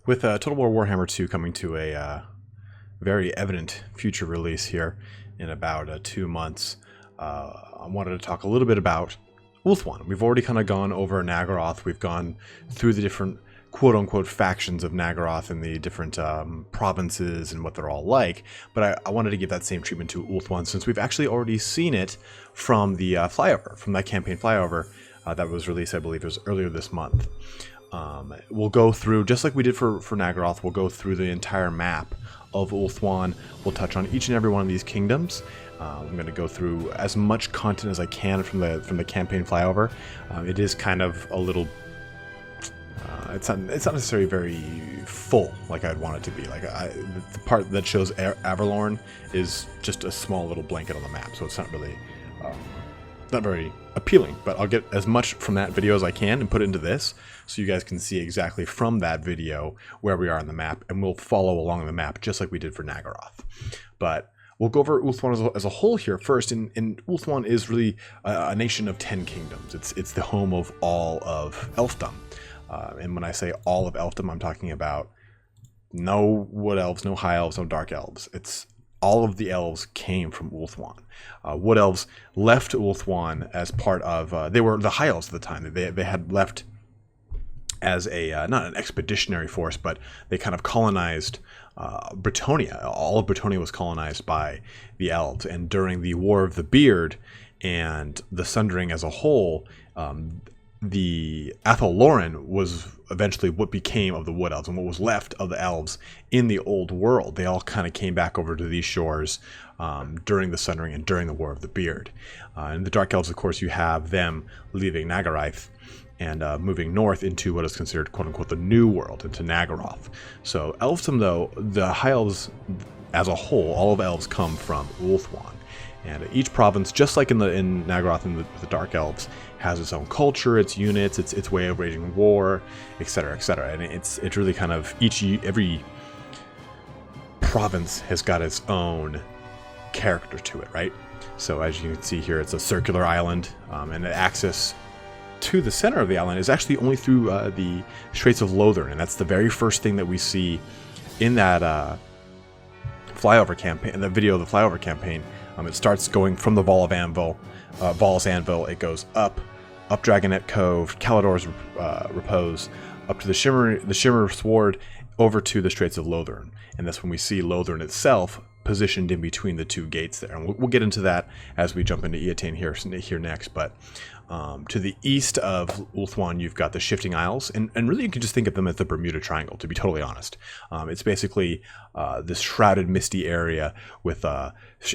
With Total War Warhammer 2 coming to a very evident future release here in about 2 months, I wanted to talk a little bit about Ulthuan. We've already kind of gone over Nagarythe. We've gone through the different quote-unquote factions of Nagarythe and the different provinces and what they're all like, but I wanted to give that same treatment to Ulthuan since we've actually already seen it from the flyover, from that campaign flyover that was released, I believe it was earlier this month. We'll go through, just like we did for Nagarythe, we'll go through the entire map of Ulthuan. We'll touch on each and every one of these kingdoms. I'm going to go through as much content as I can from the campaign flyover. It is kind of a little, it's not necessarily very full like I'd want it to be. Like the part that shows Avelorn is just a small little blanket on the map, so it's not really not very appealing, but I'll get as much from that video as I can and put it into this so you guys can see exactly from that video where we are on the map, and we'll follow along the map just like we did for Nagarythe. But we'll go over Ulthuan as a whole here first, and Ulthuan is really a nation of 10 kingdoms. It's the home of all of elfdom, and when I say all of elfdom, I'm talking about no wood elves, no high elves, no dark elves. It's all of the elves came from Ulthuan. Wood elves left Ulthuan as part of, they were the high elves at the time. They had left as a, not an expeditionary force, but they kind of colonized Bretonnia. All of Bretonnia was colonized by the elves. And during the War of the Beard and the Sundering as a whole, the Avelorn was eventually what became of the Wood Elves and what was left of the elves in the old world. They all kind of came back over to these shores during the Sundering and during the War of the Beard. And the Dark Elves, of course, you have them leaving Nagarythe and moving north into what is considered, quote-unquote, the New World, into Nagarythe. So elfdom, though, the High Elves as a whole, all of elves come from Ulthuan. And each province, just like in Nagarythe and the Dark Elves, has its own culture, its units, its way of waging war, etc., etc. And it's really kind of every province has got its own character to it, right? So as you can see here, it's a circular island, and the access to the center of the island is actually only through the Straits of Ellyrion, and that's the very first thing that we see in that flyover campaign, the video of the flyover campaign. It starts going from the Val's Anvil. It goes up Dragonet Cove, Caledor's Repose, up to the Shimmer Sword, over to the Straits of Ellyrion. And that's when we see Ellyrion itself positioned in between the two gates there. And we'll get into that as we jump into Eataine here next. But to the east of Ulthuan, you've got the Shifting Isles, and really you can just think of them as the Bermuda Triangle, to be totally honest. It's basically this shrouded, misty area with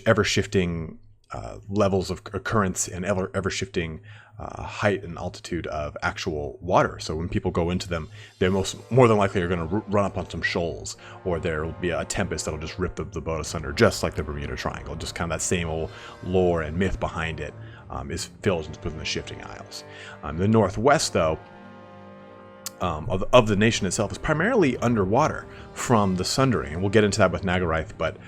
ever-shifting levels of occurrence and ever-shifting height and altitude of actual water. So when people go into them, they're more than likely are going to run up on some shoals, or there will be a tempest that'll just rip the boat asunder, just like the Bermuda Triangle. Just kind of that same old lore and myth behind it is filled within the Shifting Isles. The northwest, though, of the nation itself is primarily underwater from the Sundering, and we'll get into that with Nagarythe. But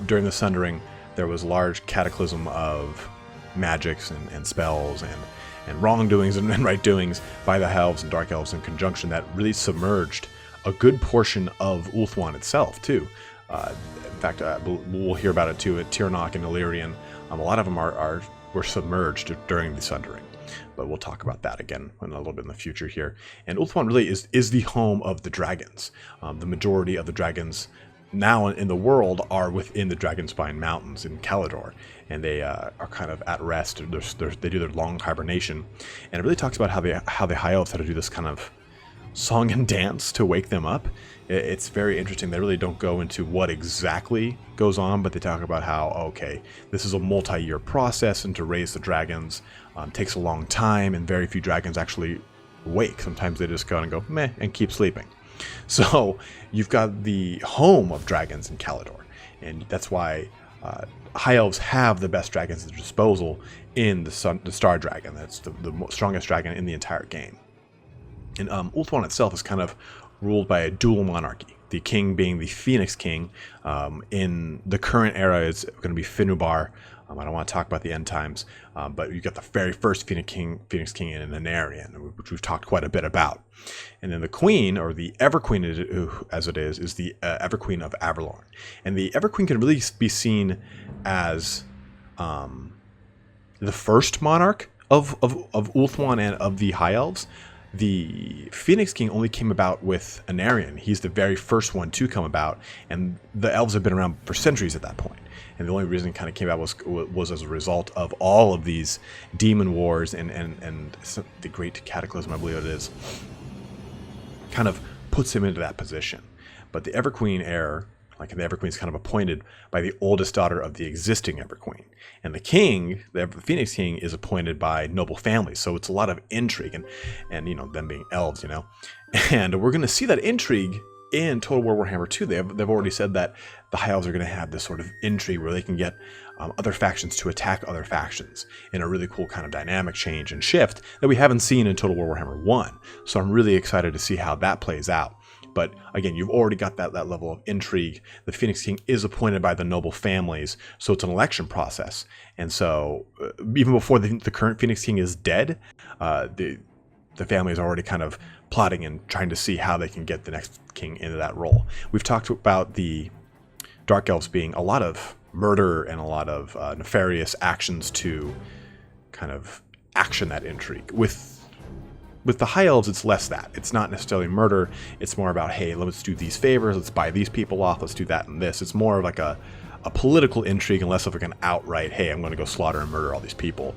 during the Sundering, there was large cataclysm of magics and spells and wrongdoings and right doings by the Elves and Dark Elves in conjunction that really submerged a good portion of Ulthuan itself too. In fact, we'll hear about it too at Tiranoc and Ellyrion. A lot of them were submerged during the Sundering, but we'll talk about that again in a little bit in the future here. And Ulthuan really is the home of the dragons. The majority of the dragons now in the world are within the Dragonspine Mountains in Caledor, and they are kind of at rest. They do their long hibernation, and it really talks about how the High Elves had to do this kind of song and dance to wake them up. It's very interesting. They really don't go into what exactly goes on, but they talk about how, okay, this is a multi-year process, and to raise the dragons takes a long time, and very few dragons actually wake. Sometimes they just go and go meh and keep sleeping. So you've got the home of dragons in Caledor, and that's why High Elves have the best dragons at their disposal in the Star Dragon. That's the strongest dragon in the entire game. And Ulthuan itself is kind of ruled by a dual monarchy. The king being the Phoenix King. In the current era, it's going to be Finubar. I don't want to talk about the end times, but you got the very first Phoenix King in Anarion, which we've talked quite a bit about. And then the queen, or the Everqueen as it is the Everqueen of Avelorn. And the Everqueen can really be seen as the first monarch of Ulthuan and of the High Elves. The Phoenix King only came about with Anarion. He's the very first one to come about, and the Elves have been around for centuries at that point. And the only reason it kind of came about was as a result of all of these demon wars and the Great Cataclysm, I believe it is, kind of puts him into that position. But the Everqueen heir, like the Everqueen's kind of appointed by the oldest daughter of the existing Everqueen. And the king, the Phoenix King, is appointed by noble families. So it's a lot of intrigue and you know, them being elves, you know. And we're going to see that intrigue in Total War Warhammer 2. They've already said that the High Elves are going to have this sort of intrigue where they can get other factions to attack other factions in a really cool kind of dynamic change and shift that we haven't seen in Total War Warhammer 1. So I'm really excited to see how that plays out. But again, you've already got that level of intrigue. The Phoenix King is appointed by the noble families, so it's an election process. And so even before the current Phoenix King is dead, the family is already kind of plotting and trying to see how they can get the next king into that role. We've talked about the Dark Elves being a lot of murder and a lot of nefarious actions to kind of action that intrigue. With the High Elves, it's less that. It's not necessarily murder. It's more about, hey, let's do these favors. Let's buy these people off. Let's do that and this. It's more of like a political intrigue and less of like an outright, hey, I'm going to go slaughter and murder all these people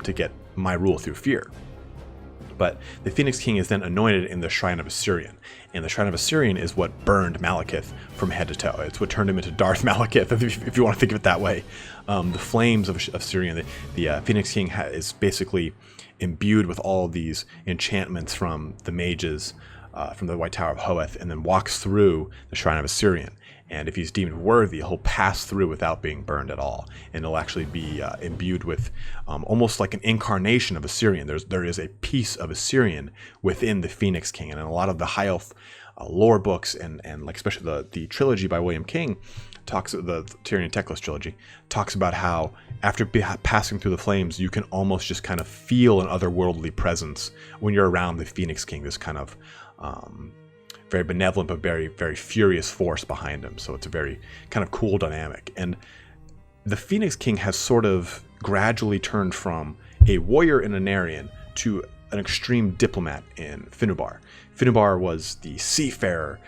to get my rule through fear. But the Phoenix King is then anointed in the Shrine of Ellyrion. And the Shrine of Ellyrion is what burned Malekith from head to toe. It's what turned him into Darth Malekith, if you want to think of it that way. The flames of Ellyrion, the Phoenix King is basically imbued with all these enchantments from the mages, from the White Tower of Hoeth, and then walks through the Shrine of Ellyrion. And if he's deemed worthy, he'll pass through without being burned at all. And he'll actually be imbued with almost like an incarnation of Ellyrion. There is a piece of Ellyrion within the Phoenix King. And in a lot of the High Elf lore books, and like especially the trilogy by William King, the Tyrion Teclis trilogy, talks about how after passing through the flames, you can almost just kind of feel an otherworldly presence when you're around the Phoenix King, this kind of very benevolent but very, very furious force behind him. So it's a very kind of cool dynamic. And the Phoenix King has sort of gradually turned from a warrior in Anarion to an extreme diplomat in Finubar. Finubar was the seafarer.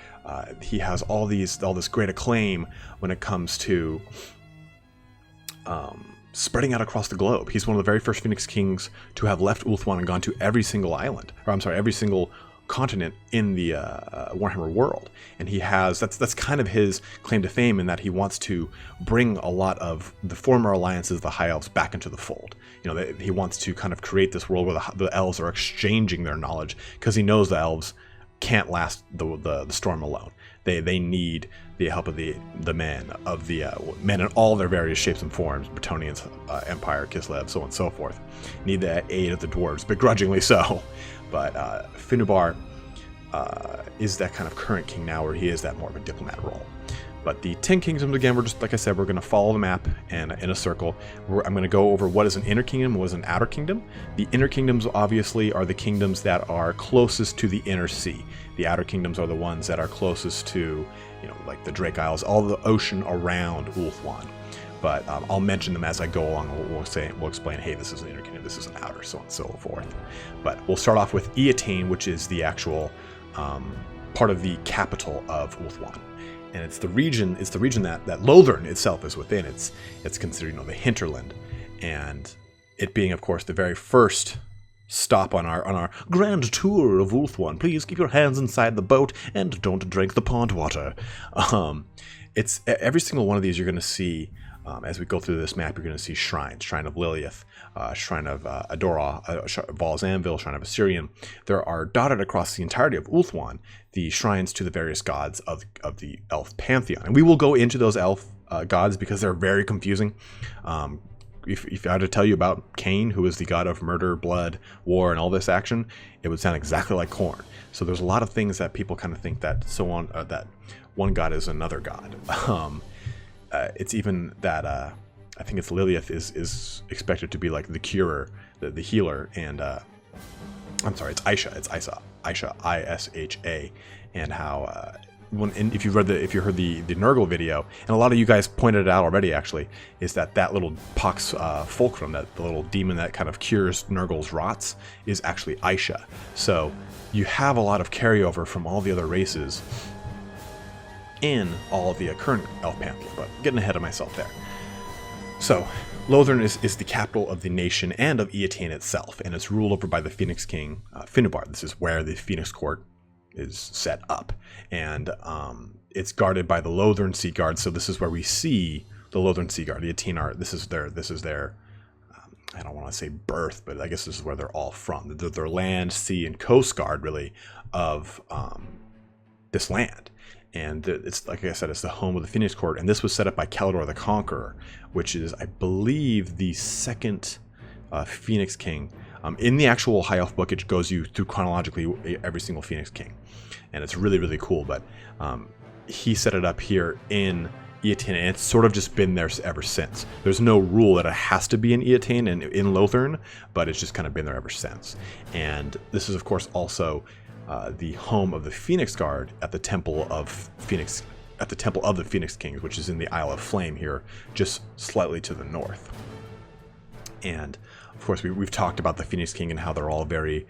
He has all this great acclaim when it comes to spreading out across the globe. He's one of the very first Phoenix Kings to have left Ulthuan and gone to every single island, or I'm sorry, every single continent in the Warhammer world. And he has, that's kind of his claim to fame, in that he wants to bring a lot of the former alliances of the High Elves back into the fold. You know, he wants to kind of create this world where the Elves are exchanging their knowledge, because he knows the Elves can't last the storm alone. They need the help of the men in all their various shapes and forms, Bretonnians, Empire, Kislev, so on and so forth. Need the aid of the dwarves, begrudgingly so. But Finubar is that kind of current king now, where he is that more of a diplomat role. But the 10 kingdoms, again, we're just, like I said, we're going to follow the map and in a circle. I'm going to go over what is an inner kingdom, what is an outer kingdom. The inner kingdoms, obviously, are the kingdoms that are closest to the inner sea. The outer kingdoms are the ones that are closest to, you know, like the Drake Isles, all the ocean around Ulthuan. But I'll mention them as I go along. We'll explain, hey, this is an inner kingdom, this is an outer, so on and so forth. But we'll start off with Eataine, which is the actual part of the capital of Ulthuan. And it's the region that Lothern itself is within. It's considered, you know, the hinterland. And it being, of course, the very first stop on our grand tour of Ulthuan. Please keep your hands inside the boat and don't drink the pond water. It's every single one of these you're going to see. As we go through this map, you're going to see shrines. Shrine of Lilith, Shrine of Adora, Val's Anvil, Shrine of Ellyrion. There are dotted across the entirety of Ulthuan the shrines to the various gods of the elf pantheon. And we will go into those elf gods because they're very confusing. If I had to tell you about Cain, who is the god of murder, blood, war, and all this action, it would sound exactly like Khorne. So there's a lot of things that people kind of think that that one god is another god. It's even that I think it's Lilith is expected to be like the curer, the healer, and I'm sorry, it's Aisha, it's Isa. Isha, I-S-H-A, and how if you heard the Nurgle video, and a lot of you guys pointed it out already, actually, is that little Pox Fulcrum, that the little demon that kind of cures Nurgle's rots, is actually Isha. So you have a lot of carryover from all the other races in all of the current elf pantheon, but getting ahead of myself there. So Lothern is the capital of the nation and of Eataine itself, and it's ruled over by the Phoenix King, Finnubard. This is where the Phoenix Court is set up, and it's guarded by the Lothern Sea Guard. So this is where we see the Lothern Sea Guard. The Eataine this is their I don't want to say birth, but I guess this is where they're all from. They're their land, sea, and coast guard, really, of this land. And it's, like I said, it's the home of the Phoenix Court, and this was set up by Caledor the Conqueror, which is, I believe, the second Phoenix King. In the actual High Elf book, it goes you through chronologically every single Phoenix King, and it's really, really cool. But he set it up here in Eataine, and it's sort of just been there ever since. There's no rule that it has to be in Eataine and in Lothern, but it's just kind of been there ever since. And this is, of course, also the home of the Phoenix Guard at the Temple of the Phoenix Kings, which is in the Isle of Flame here, just slightly to the north. And of course, we've talked about the Phoenix King and how they're all very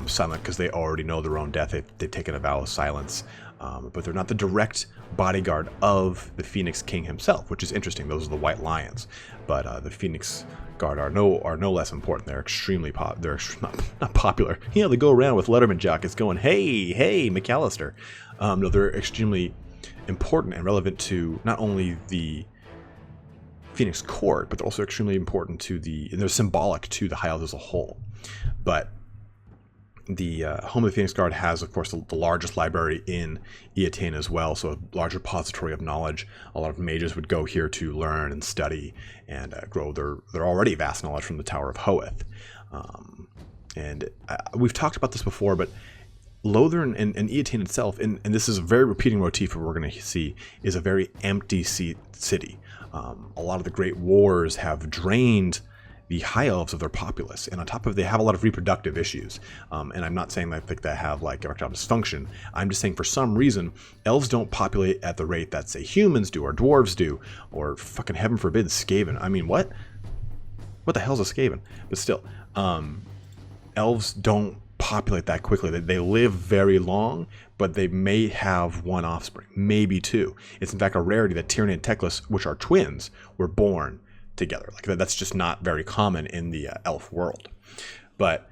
silent because they already know their own death. They've taken a vow of silence, but they're not the direct bodyguard of the Phoenix King himself, which is interesting. Those are the White Lions, but the Phoenix Guard are no less important. They're extremely they're not popular. You know, they go around with Letterman jackets going, "Hey, McAllister." No, they're extremely important and relevant to not only the Phoenix Court, but they're also extremely important and they're symbolic to the High Elves as a whole. But the home of the Phoenix Guard has, of course, the largest library in Eataine as well, so a large repository of knowledge. A lot of mages would go here to learn and study and grow their already vast knowledge from the Tower of Hoeth. And we've talked about this before, but Lothern and Eataine itself, and this is a very repeating motif we're going to see, is a very empty city. A lot of the great wars have drained the High Elves of their populace, and on top of it, they have a lot of reproductive issues. And I'm not saying that they have like erectile dysfunction. I'm just saying for some reason, elves don't populate at the rate that, say, humans do, or dwarves do, or fucking heaven forbid, Skaven. I mean, what the hell's a Skaven? But still, elves don't populate that quickly. They live very long, but they may have one offspring, maybe two. It's in fact a rarity that Tiranoc and Teclis, which are twins, were born together. Like that's just not very common in the elf world. But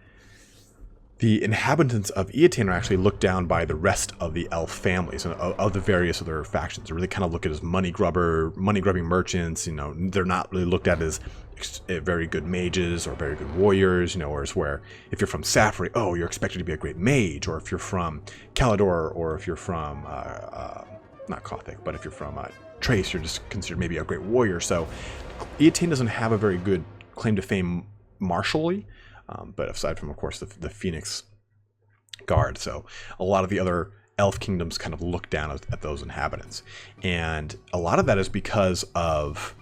the inhabitants of Eataine are actually looked down by the rest of the elf families and of the various other factions. They really kind of look at as money grubbing merchants. You know, they're not really looked at as very good mages or very good warriors. You know, whereas where if you're from Saphery, oh, you're expected to be a great mage, or if you're from Caledor, or if you're from not Cothique, but if you're from Chrace, you're just considered maybe a great warrior. So Eataine doesn't have a very good claim to fame martially, but aside from, of course, the Phoenix Guard. So a lot of the other elf kingdoms kind of look down at those inhabitants. And a lot of that is because of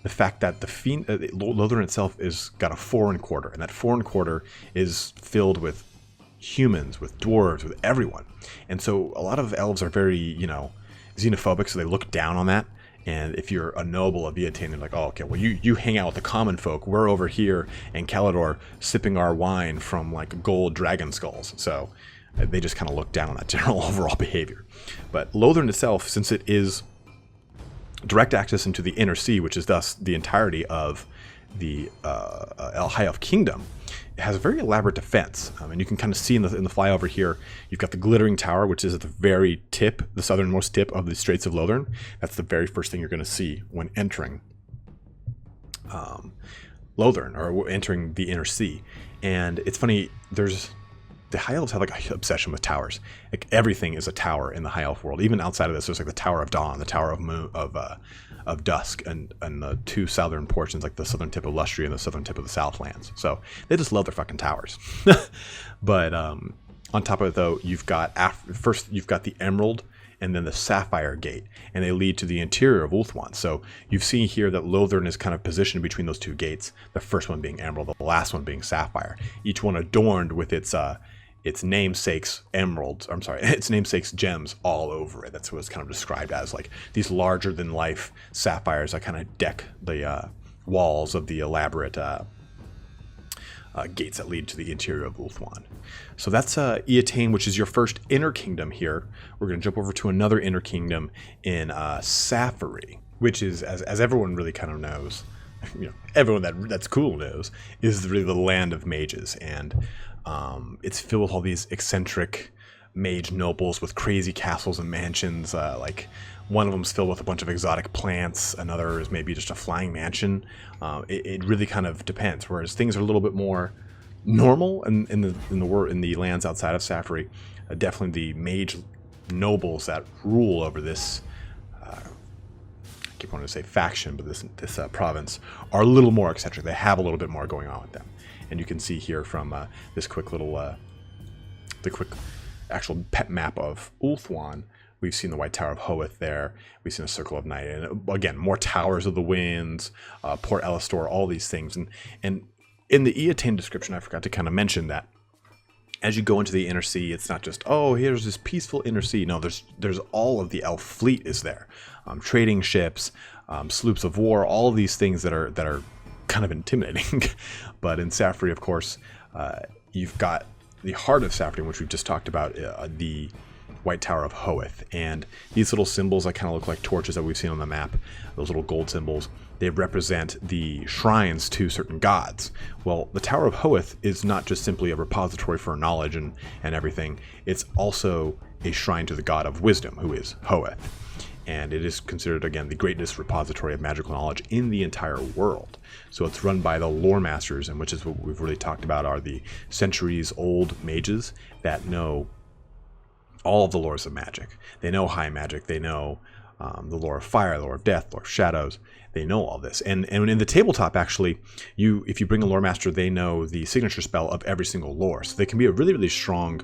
the fact that Lothern itself is got a foreign quarter, and that foreign quarter is filled with humans, with dwarves, with everyone. And so a lot of elves are very, you know, xenophobic, so they look down on that. And if you're a noble of Eataine, they're like, oh, okay, well, you hang out with the common folk. We're over here in Caledor sipping our wine from, like, gold dragon skulls. So they just kind of look down on that general overall behavior. But Lothern itself, since it is direct access into the inner sea, which is thus the entirety of the High Elf Kingdom, it has a very elaborate defense. And you can kind of see in the flyover here, you've got the Glittering Tower, which is at the very tip, the southernmost tip of the Straits of Lothern. That's the very first thing you're going to see when entering Lothern, or entering the inner sea. And it's funny, the High Elves have like an obsession with towers. Like everything is a tower in the High Elf world. Even outside of this, there's like the Tower of Dawn, the Tower of Dusk, and the two southern portions, like the southern tip of Lustria and the southern tip of the Southlands. So they just love their fucking towers. But on top of it, though, you've got the Emerald and then the Sapphire Gate, and they lead to the interior of Ulthuan. So you've seen here that Lothern is kind of positioned between those two gates. The first one being Emerald, the last one being Sapphire. Each one adorned with its its namesake's emeralds, I'm sorry, its namesake's gems all over it. That's what it's kind of described as, like these larger than life sapphires that kind of deck the walls of the elaborate gates that lead to the interior of Ulthuan. So that's Eataine, which is your first inner kingdom here. We're going to jump over to another inner kingdom in Saphery, which is, as everyone really kind of knows, everyone that's cool knows, is really the land of mages. And it's filled with all these eccentric mage nobles with crazy castles and mansions. Like one of them's filled with a bunch of exotic plants. Another is maybe just a flying mansion. It really kind of depends. Whereas things are a little bit more normal in the lands outside of Saphery, definitely the mage nobles that rule over this. I keep wanting to say faction, but this province are a little more eccentric. They have a little bit more going on with them. And you can see here from this quick little, the quick actual pet map of Ulthuan, we've seen the White Tower of Hoeth there. We've seen a Circle of Night, and again, more Towers of the Winds, Port Elistor, all these things. And in the Eataine description, I forgot to kind of mention that as you go into the inner sea, it's not just, oh, here's this peaceful inner sea. No, there's all of the elf fleet is there, trading ships, sloops of war, all of these things that are kind of intimidating. But in Saphery, of course, you've got the heart of Saphery, which we've just talked about, the White Tower of Hoeth. And these little symbols that kind of look like torches that we've seen on the map, those little gold symbols, they represent the shrines to certain gods. Well, the Tower of Hoeth is not just simply a repository for knowledge and everything. It's also a shrine to the god of wisdom, who is Hoeth. And it is considered, again, the greatest repository of magical knowledge in the entire world. So it's run by the lore masters, and which is what we've really talked about, are the centuries-old mages that know all of the lores of magic. They know high magic. They know the lore of fire, the lore of death, lore of shadows. They know all this. And in the tabletop, actually, if you bring a lore master, they know the signature spell of every single lore. So they can be a really, really strong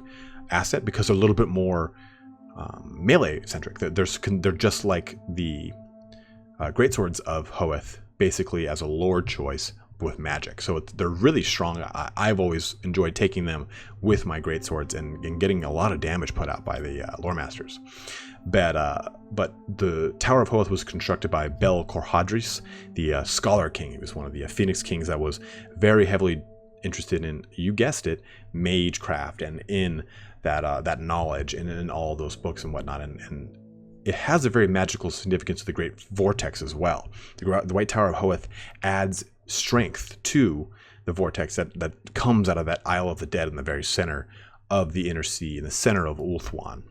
asset because they're a little bit more melee centric. They're just like the greatswords of Hoeth, basically as a lore choice with magic. So they're really strong. I've always enjoyed taking them with my greatswords and getting a lot of damage put out by the lore masters. But the Tower of Hoeth was constructed by Bel Corhadris, the Scholar King. He was one of the Phoenix Kings that was very heavily interested in, you guessed it, magecraft and in that knowledge and in all those books and whatnot. And it has a very magical significance to the Great Vortex as well. The White Tower of Hoeth adds strength to the vortex that comes out of that Isle of the Dead in the very center of the inner sea, in the center of Ulthuan.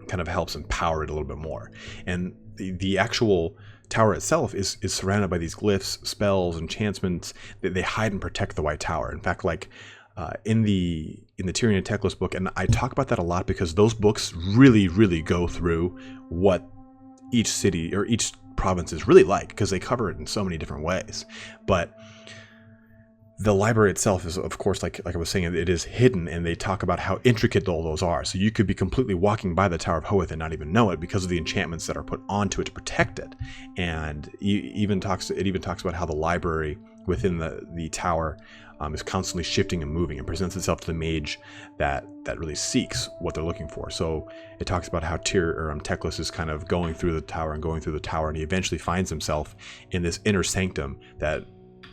Kind of helps empower it a little bit more. And the actual tower itself is surrounded by these glyphs, spells, enchantments that they hide and protect the White Tower. In fact, like in the Tyrion Teclis book, and I talk about that a lot because those books really, really go through what each city or each province is really like, because they cover it in so many different ways. But the library itself is, of course, like I was saying, it is hidden, and they talk about how intricate all those are. So you could be completely walking by the Tower of Hoeth and not even know it because of the enchantments that are put onto it to protect it. And it even talks about how the library within the tower is constantly shifting and moving and presents itself to the mage that really seeks what they're looking for. So it talks about how Teclis is kind of going through the tower, and he eventually finds himself in this inner sanctum that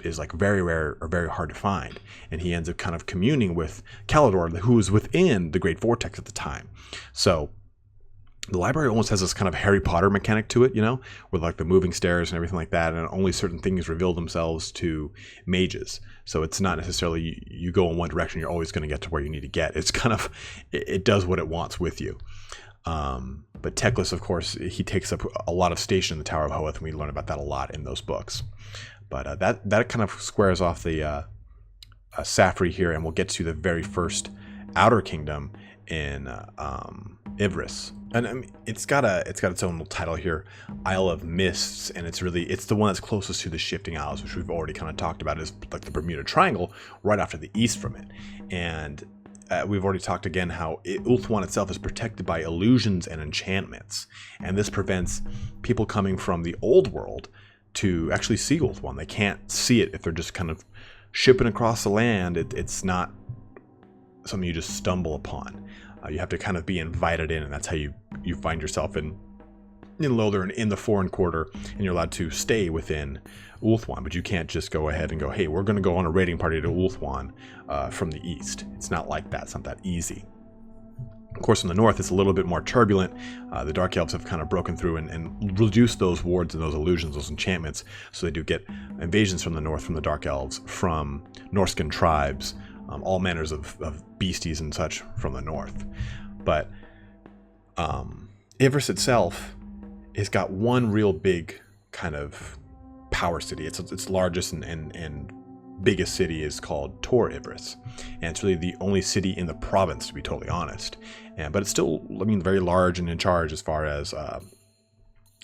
is like very rare or very hard to find, and he ends up kind of communing with Caledor, who is within the Great Vortex at the time. So the library almost has this kind of Harry Potter mechanic to it, with like the moving stairs and everything like that, and only certain things reveal themselves to mages. So it's not necessarily you go in one direction, you're always going to get to where you need to get. It's kind of, it does what it wants with you. But Teclis, of course, he takes up a lot of station in the Tower of Hoeth, and we learn about that a lot in those books. But that kind of squares off the Saphery here, and we'll get to the very first outer kingdom in Yvresse. And I mean, it's got its own little title here, Isle of Mists, and it's the one that's closest to the Shifting Isles, which we've already kind of talked about, is like the Bermuda Triangle right off to the east from it. And we've already talked again how Ulthuan itself is protected by illusions and enchantments, and this prevents people coming from the old world to actually see Ulthuan. They can't see it if they're just kind of shipping across the land. It's not something you just stumble upon. You have to kind of be invited in, and that's how you find yourself in Lothern, in the Foreign Quarter, and you're allowed to stay within Ulthuan, but you can't just go ahead and go, hey, we're going to go on a raiding party to Ulthuan from the east. It's not like that. It's not that easy. Of course, in the north, it's a little bit more turbulent. The Dark Elves have kind of broken through and reduced those wards and those illusions, those enchantments, so they do get invasions from the north from the Dark Elves, from Norscan tribes, all manners of beasties and such from the north. But Yvresse itself has got one real big kind of power city. Its largest and biggest city is called Tor Yvresse, and it's really the only city in the province, to be totally honest. But it's still, I mean, very large and in charge as far as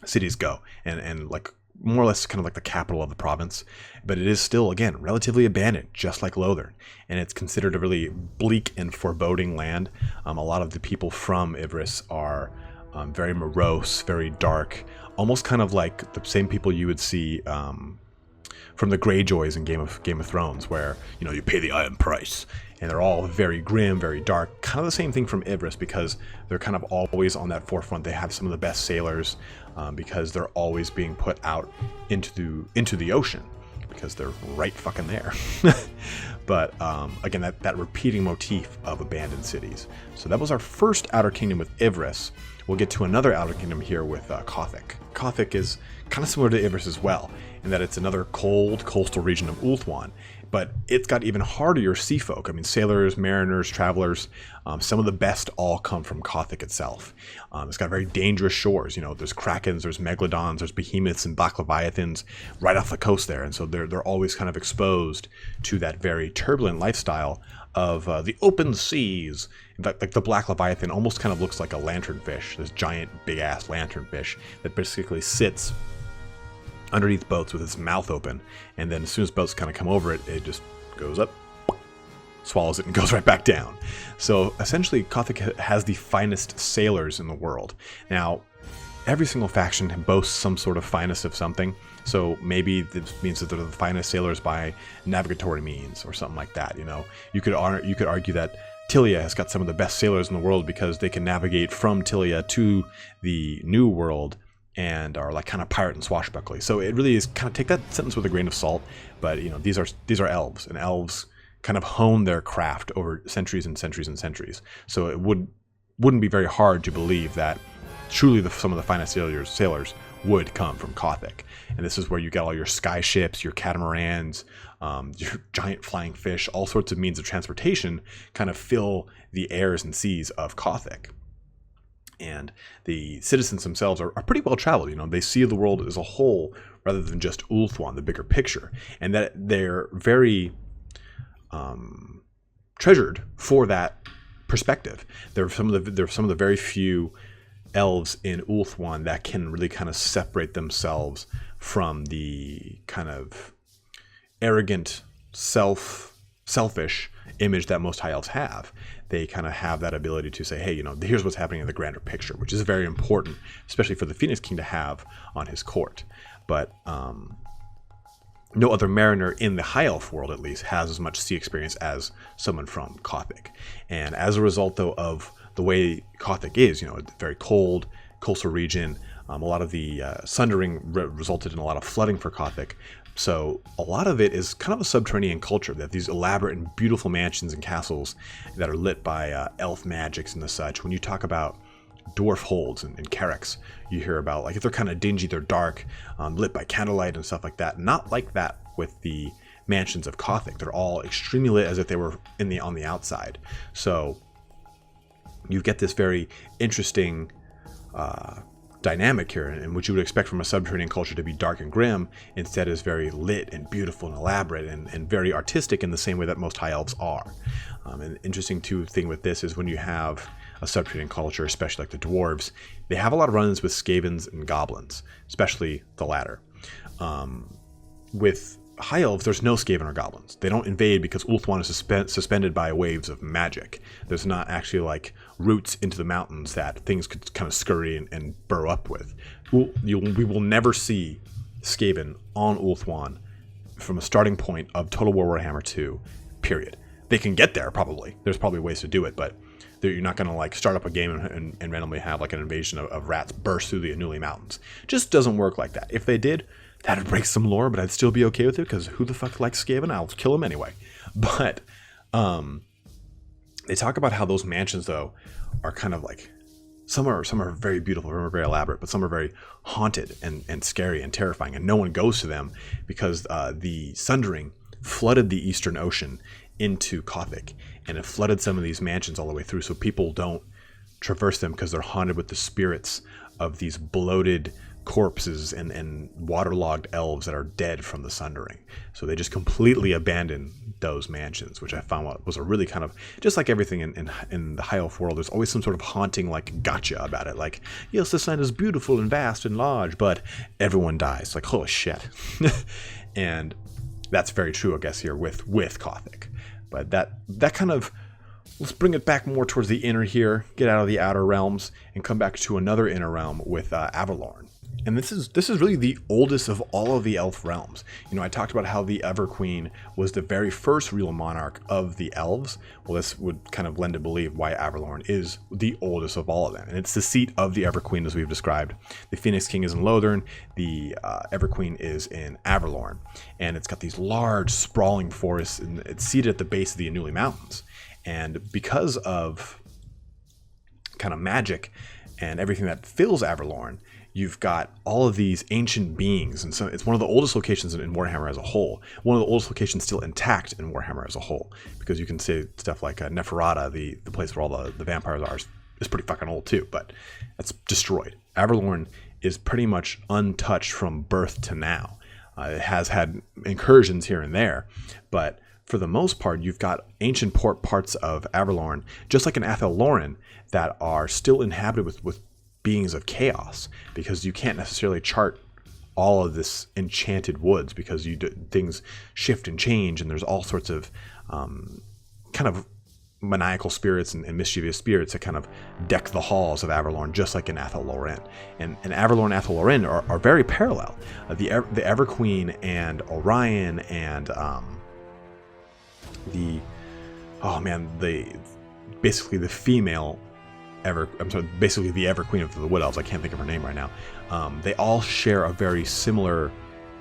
cities go, and like more or less kind of like the capital of the province. But it is still, again, relatively abandoned, just like Lothern, and it's considered a really bleak and foreboding land. A lot of the people from Yvresse are very morose, very dark, almost kind of like the same people you would see from the Greyjoys in Game of Thrones, where, you know, you pay the iron price, and they're all very grim, very dark. Kind of the same thing from Yvresse, because they're kind of always on that forefront. They have some of the best sailors, because they're always being put out into the ocean, because they're right fucking there. But again, that repeating motif of abandoned cities. So that was our first Outer Kingdom with Yvresse. We'll get to another Outer Kingdom here with Cothique. Cothique is kind of similar to Yvresse as well, in that it's another cold coastal region of Ulthuan, but it's got even hardier sea folk. I mean, sailors, mariners, travelers, some of the best all come from Cothique itself. It's got very dangerous shores. You know, there's krakens, there's megalodons, there's behemoths and black leviathans right off the coast there, and so they're always kind of exposed to that very turbulent lifestyle of the open seas. In fact, like the black leviathan almost kind of looks like a lanternfish, this giant big ass lanternfish that basically sits underneath boats with its mouth open, and then as soon as boats kind of come over it, it just goes up, swallows it, and goes right back down. So essentially, Cothique has the finest sailors in the world. Now, every single faction boasts some sort of finest of something, so maybe this means that they're the finest sailors by navigatory means or something like that. You know, you could argue that Tilia has got some of the best sailors in the world because they can navigate from Tilia to the New World and are like kind of pirate and swashbuckling. So it really is kind of, take that sentence with a grain of salt, but you know, these are elves, and elves kind of hone their craft over centuries and centuries and centuries. So it wouldn't be very hard to believe that truly some of the finest sailors would come from Cothique. And this is where you get all your sky ships, your catamarans, your giant flying fish, all sorts of means of transportation kind of fill the airs and seas of Cothique. And the citizens themselves are pretty well traveled. You know, they see the world as a whole rather than just Ulthuan, the bigger picture, and that they're very treasured for that perspective. They're some of the very few elves in Ulthuan that can really kind of separate themselves from the kind of arrogant, selfish image that most high elves have. They kind of have that ability to say, hey, you know, here's what's happening in the grander picture, which is very important, especially for the Phoenix King to have on his court. But no other mariner in the high elf world, at least, has as much sea experience as someone from Cothique. And as a result, though, of the way Cothique is, you know, a very cold coastal region, a lot of the sundering resulted in a lot of flooding for Cothique. So a lot of it is kind of a subterranean culture. They have these elaborate and beautiful mansions and castles that are lit by elf magics and the such. When you talk about dwarf holds and carracks, you hear about, like, if they're kind of dingy, they're dark, lit by candlelight and stuff like that. Not like that with the mansions of Cothique. They're all extremely lit as if they were on the outside. So you get this very interesting dynamic here, in which you would expect from a subterranean culture to be dark and grim, instead is very lit and beautiful and elaborate and very artistic in the same way that most high elves are. An interesting thing with this is when you have a subterranean culture, especially like the dwarves, they have a lot of run-ins with skavens and goblins, especially the latter. With high elves, there's no skaven or goblins. They don't invade because Ulthuan is suspended by waves of magic. There's not actually like roots into the mountains that things could kind of scurry and burrow up with. We will never see skaven on Ulthuan from a starting point of Total War Warhammer 2, period. They can get there, probably. There's probably ways to do it, but you're not going to like start up a game and randomly have like an invasion of rats burst through the Anuli Mountains. Just doesn't work like that. If they did, that'd break some lore, but I'd still be okay with it, because who the fuck likes Skaven? I'll kill him anyway. But they talk about how those mansions, though, are kind of like, some are very beautiful, some are very elaborate, but some are very haunted and scary and terrifying, and no one goes to them because the Sundering flooded the Eastern Ocean into Cothique, and it flooded some of these mansions all the way through, so people don't traverse them because they're haunted with the spirits of these bloated corpses and waterlogged elves that are dead from the Sundering. So they just completely abandon those mansions, which I found was a really kind of, just like everything in the High Elf world, there's always some sort of haunting like gotcha about it. Like, yes, this land is beautiful and vast and large, but everyone dies. Like, holy shit. And that's very true, I guess, here with Cothique. But that kind of, let's bring it back more towards the inner here, get out of the outer realms, and come back to another inner realm with Avelorn. And this is really the oldest of all of the elf realms. You know, I talked about how the Everqueen was the very first real monarch of the elves. Well, this would kind of lend to believe why Avelorn is the oldest of all of them. And it's the seat of the Everqueen, as we've described. The Phoenix King is in Lothern. The Everqueen is in Avelorn. And it's got these large, sprawling forests, and it's seated at the base of the Anuli Mountains. And because of kind of magic and everything that fills Avelorn, you've got all of these ancient beings, and so it's one of the oldest locations in Warhammer as a whole. One of the oldest locations still intact in Warhammer as a whole, because you can say stuff like Neferata, the place where all the vampires are, is pretty fucking old too, but it's destroyed. Avelorn is pretty much untouched from birth to now. It has had incursions here and there, but for the most part, you've got ancient parts of Avelorn, just like in Athlorn, that are still inhabited with beings of chaos, because you can't necessarily chart all of this enchanted woods, because things shift and change, and there's all sorts of kind of maniacal spirits and mischievous spirits that kind of deck the halls of Avelorn, just like in Athlorn. And Avelorn and Athlorn are very parallel. The Everqueen and Orion and basically the female basically the Everqueen of the Wood Elves, I can't think of her name right now. They all share a very similar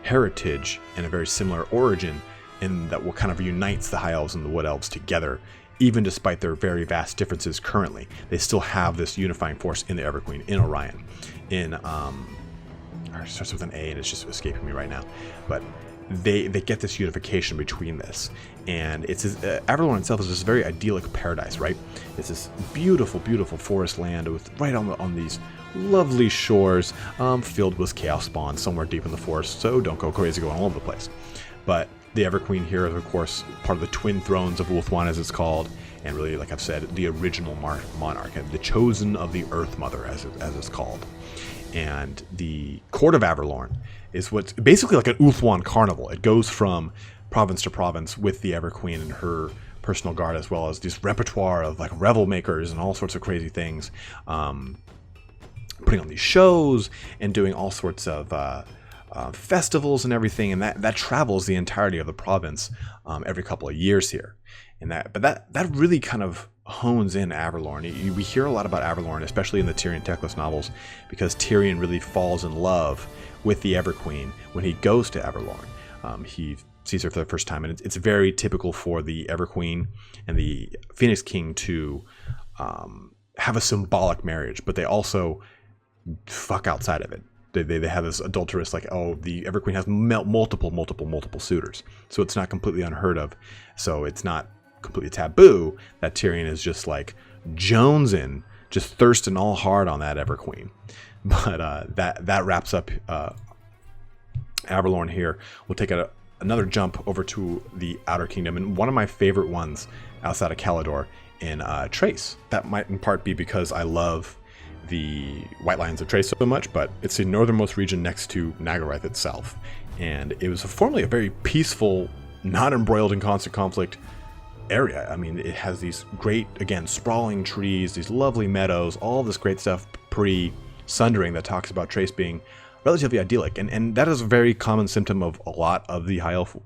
heritage and a very similar origin, in that what kind of unites the High Elves and the Wood Elves together, even despite their very vast differences currently. They still have this unifying force in the Everqueen, in Orion, in it starts with an A and it's just escaping me right now, but they get this unification between this, and it's Avelorn itself is this very idyllic paradise, right? It's this beautiful, beautiful forest land with right on these lovely shores, filled with chaos spawn somewhere deep in the forest. So don't go crazy going all over the place. But the Everqueen here is, of course, part of the twin thrones of Ulthuan, as it's called, and really, like I've said, the original monarch, and the chosen of the Earth Mother, as it's called. And the court of Avelorn is what's basically like an Ulthuan carnival. It goes from province to province with the Everqueen and her personal guard, as well as this repertoire of like revel makers and all sorts of crazy things, putting on these shows and doing all sorts of festivals and everything. And that travels the entirety of the province every couple of years here. And that really kind of hones in Avelorn. We hear a lot about Avelorn, especially in the Tyrion Teclis novels, because Tyrion really falls in love with the Everqueen when he goes to Avelorn. He sees her for the first time, and it's very typical for the Everqueen and the Phoenix King to have a symbolic marriage, but they also fuck outside of it. They have this adulterous, like, oh, the Everqueen has multiple suitors, so it's not completely unheard of. So it's not completely taboo that Tyrion is just like jonesing, just thirsting all hard on that Everqueen. But that wraps up Avelorn here. We'll take another jump over to the Outer Kingdom, and one of my favorite ones outside of Caledor in Chrace. That might in part be because I love the White Lions of Chrace so much, but it's the northernmost region next to Nagarythe itself, and it was formerly a very peaceful, not embroiled in constant conflict area. I mean, it has these great, again, sprawling trees, these lovely meadows, all this great stuff pre-Sundering that talks about Chrace being relatively idyllic, and that is a very common symptom of a lot of the High Elf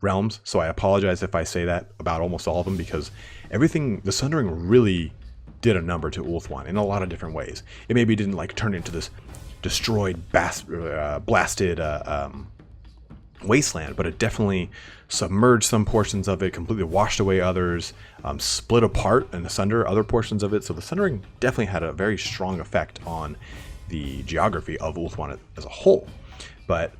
realms, so I apologize if I say that about almost all of them, because the Sundering really did a number to Ulthuan in a lot of different ways. It maybe didn't like turn into this destroyed, blasted wasteland, but it definitely submerged some portions of it, completely washed away others, split apart and asunder other portions of it. So the Sundering definitely had a very strong effect on the geography of Ulthuan as a whole. But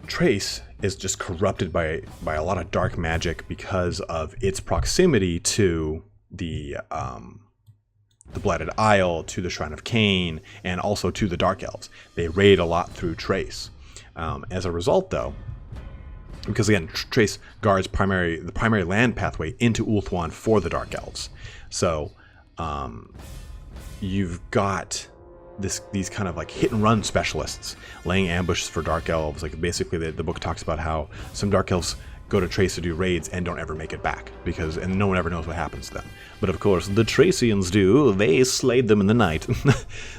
Chrace is just corrupted by a lot of dark magic because of its proximity to the Blighted Isle, to the Shrine of Cain, and also to the Dark Elves. They raid a lot through Chrace. As a result, though, because again, Chrace guards the primary land pathway into Ulthuan for the Dark Elves. So you've got these kind of like hit and run specialists laying ambushes for Dark Elves. Like basically the book talks about how some Dark Elves go to Chrace to do raids and don't ever make it back, and no one ever knows what happens to them. But of course the Thracians do. They slayed them in the night.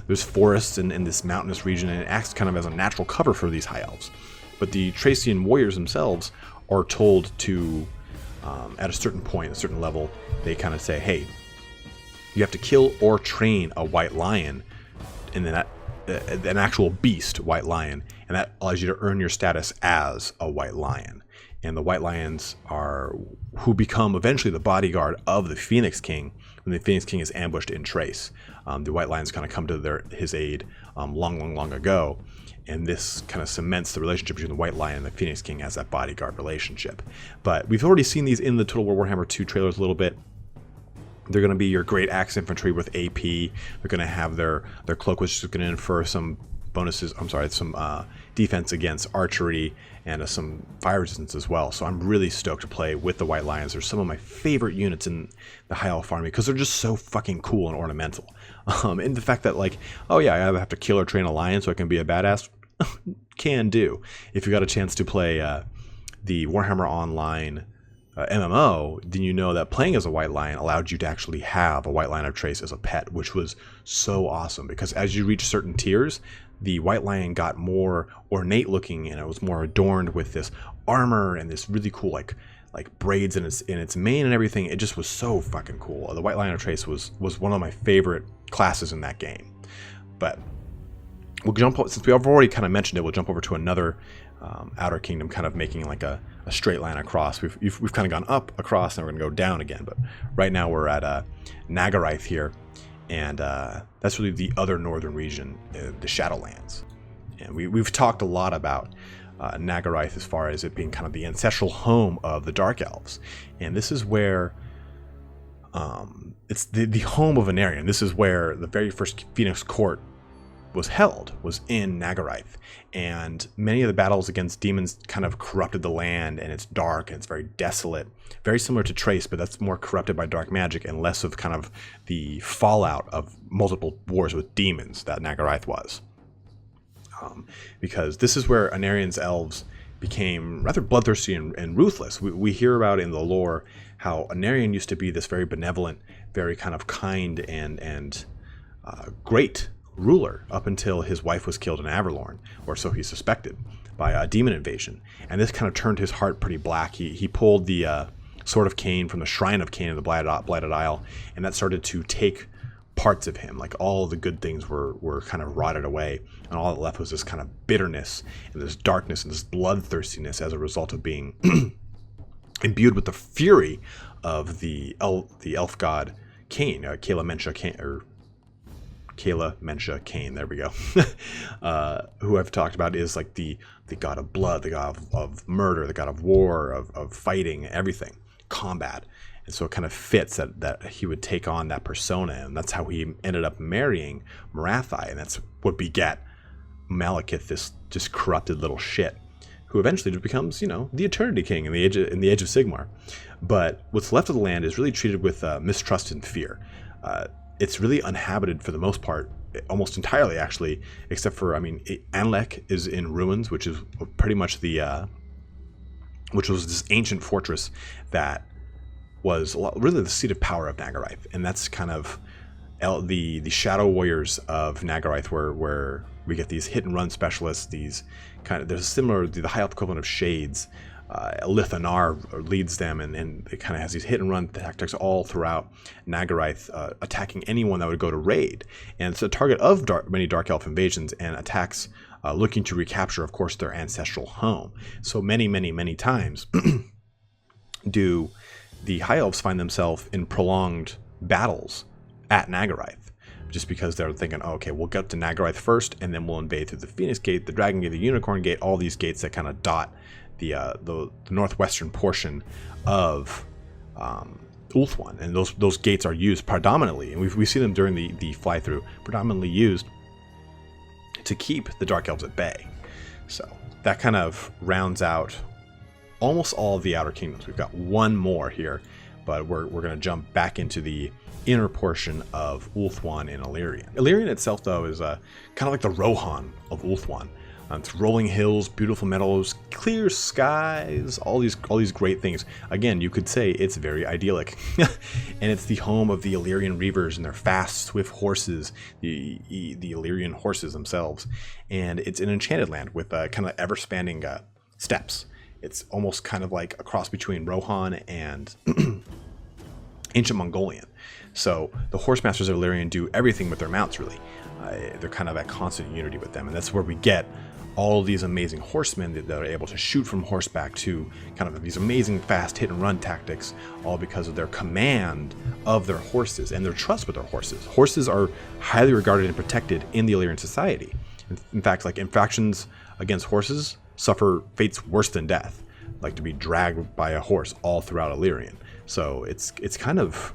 There's forests in this mountainous region, and it acts kind of as a natural cover for these high elves. But the Thracian warriors themselves are told to, at a certain point, a certain level, they kind of say, hey, you have to kill or train a white lion, and then an actual beast white lion, and that allows you to earn your status as a white lion. And the White Lions are who become eventually the bodyguard of the Phoenix King when the Phoenix King is ambushed in Chrace. The White Lions kind of come to his aid long ago, and this kind of cements the relationship between the White Lion and the Phoenix King as that bodyguard relationship. But we've already seen these in the Total War Warhammer 2 trailers a little bit. They're going to be your great axe infantry with AP. They're going to have their cloak, which is going to infer some bonuses. Some defense against archery and some fire resistance as well. So I'm really stoked to play with the White Lions. They're some of my favorite units in the High Elf army because they're just so fucking cool and ornamental. And the fact that like, oh yeah, I have to kill or train a lion so I can be a badass. Can do. If you got a chance to play the Warhammer Online MMO, then you know that playing as a White Lion allowed you to actually have a White Lion of Chrace as a pet, which was so awesome because as you reach certain tiers, the White Lion got more ornate looking, and it was more adorned with this armor and this really cool like braids in its mane and everything. It just was so fucking cool. The White Lion of Chrace was one of my favorite classes in that game. But we'll jump, since we've already kind of mentioned it, we'll jump over to another Outer Kingdom, kind of making like a straight line across. We've kind of gone up across, and we're going to go down again. But right now we're at Nagarythe here. And that's really the other northern region, the Shadowlands. And we've talked a lot about Nagarythe as far as it being kind of the ancestral home of the Dark Elves. And this is where it's the home of Anarion. This is where the very first Phoenix Court was in Nagarythe. And many of the battles against demons kind of corrupted the land, and it's dark and it's very desolate. Very similar to Chrace, but that's more corrupted by dark magic and less of kind of the fallout of multiple wars with demons that Nagarythe was. Because this is where Anarion's elves became rather bloodthirsty and ruthless. We hear about in the lore how Anarion used to be this very benevolent, very kind of kind and great ruler up until his wife was killed in Avelorn, or so he suspected, by a demon invasion. And this kind of turned his heart pretty black. He pulled the Sword of Cain from the Shrine of Cain in the Blighted Isle, and that started to take parts of him. Like all the good things were kind of rotted away, and all that left was this kind of bitterness and this darkness and this bloodthirstiness as a result of being imbued with the fury of the elf god Cain, Kayla Mensha Cain, there we go, who I've talked about is like the god of blood, the god of murder, the god of war, of fighting, everything, combat. And so it kind of fits that he would take on that persona, and that's how he ended up marrying Nagarythe, and that's what begat Malekith, this just corrupted little shit, who eventually just becomes, the Eternity King in the Age of Sigmar. But what's left of the land is really treated with mistrust and fear. It's really uninhabited for the most part, almost entirely actually, except for, Anlek is in ruins, which is pretty much which was this ancient fortress that was really the seat of power of Nagarythe. And that's kind of the Shadow Warriors of Nagarythe, where we get these hit and run specialists, there's a similar, the high elf equivalent of Shades, Lithanar leads them, and it kind of has these hit and run tactics all throughout Nagarythe, attacking anyone that would go to raid. And it's a target of many Dark Elf invasions and attacks looking to recapture, of course, their ancestral home. So many times do the High Elves find themselves in prolonged battles at Nagarythe, just because they're thinking, oh, okay, we'll get to Nagarythe first, and then we'll invade through the Phoenix Gate, the Dragon Gate, the Unicorn Gate, all these gates that kind of dot the northwestern portion of Ulthuan. And those gates are used predominantly, and we see them during the fly-through, predominantly used to keep the Dark Elves at bay. So that kind of rounds out almost all of the Outer Kingdoms. We've got one more here, but we're going to jump back into the inner portion of Ulthuan and Ellyrion. Ellyrion itself, though, is kind of like the Rohan of Ulthuan. It's rolling hills, beautiful meadows, clear skies, all these great things. Again, you could say it's very idyllic. And it's the home of the Ellyrion Reavers and their fast, swift horses, the Ellyrion horses themselves. And it's an enchanted land with kind of ever-spanning steppes. It's almost kind of like a cross between Rohan and ancient Mongolian. So the horse masters of Ellyrion do everything with their mounts, really. They're kind of at constant unity with them, and that's where we get all of these amazing horsemen that are able to shoot from horseback to kind of these amazing fast hit and run tactics, all because of their command of their horses and their trust with their horses. Horses are highly regarded and protected in the Ellyrian society. In fact, like infractions against horses suffer fates worse than death, like to be dragged by a horse all throughout Ellyrion. So it's kind of